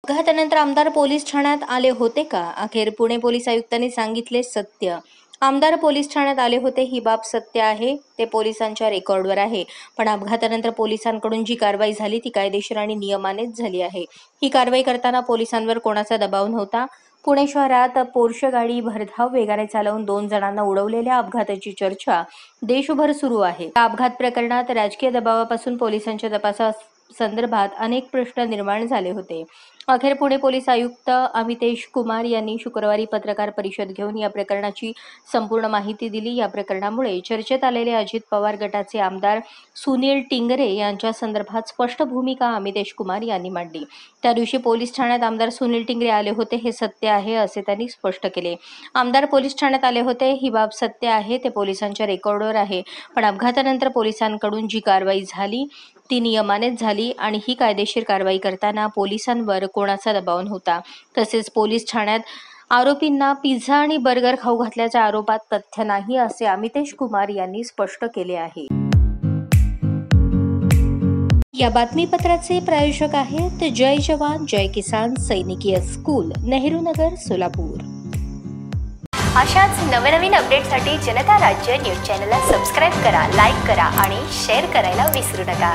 अपघातानंतर आमदार पोलीस ठाण्यात आले होते का? अखेर पुणे पोलीस आयुक्तांनी सांगितले सत्य. आमदार पोलीस ठाण्यात आले होते ही बाब सत्य आहे, ते पोलिसांच्या रेकॉर्डवर आहे. पण अपघातानंतर पोलिसांकडून जी कारवाई झाली ती कायदेशीर आणि नियमानेच झाली आहे. ही कारवाई करताना पोलिसांवर कोणाचा दबाव नव्हता. पुणे शहरात पोर्शे गाडी भरधाव वेगाने चालवून 2 जणांना उडवलेल्या अपघाताची चर्चा देशभर सुरू आहे. या अपघात प्रकरणात राजकीय दबावापासून पोलिसांच्या तपासासंदर्भात अनेक प्रश्न निर्माण झाले होते. अखेर पुणे पोलीस आयुक्त अमितेश कुमार यांनी शुक्रवारी पत्रकार परिषद घेऊन या प्रकरणाची संपूर्ण माहिती दिली. या प्रकरणामुळे चर्चेत आलेले अजित पवार गटाचे आमदार सुनील टिंगरे यांच्या संदर्भात स्पष्ट भूमिका अमितेश कुमार यांनी मांडली. त्या दिवशी पोलीस ठाण्यात आमदार सुनील टिंगरे आले होते हे सत्य आहे असे त्यांनी स्पष्ट केले. आमदार पोलीस ठाण्यात आले होते ही बाब सत्य आहे, ते पोलिसांच्या रेकॉर्डवर आहे. पण अपघातानंतर पोलिसांकडून जी कारवाई झाली ती नियमानेच झाली आणि ही कायदेशीर कारवाई करताना पोलिसांवर कोणाचा दबाव नव्हता. तसेच पोलीस ठाण्यात आरोपींना पिझ्झा आणि बर्गर खाऊ घातल्याच्या आरोपात तथ्य नाही असे अमितेश कुमार यांनी स्पष्ट केले आहे. या बातमीपत्राचे प्रायोजक आहेत जय जवान जय किसान सैनिकीय स्कूल, नेहरू नगर, सोलापूर. अशाच नवनवीन अपडेटसाठी जनता राज्य न्यूज चॅनलला सबस्क्राईब करा, लाईक करा आणि शेअर करायला विसरू नका.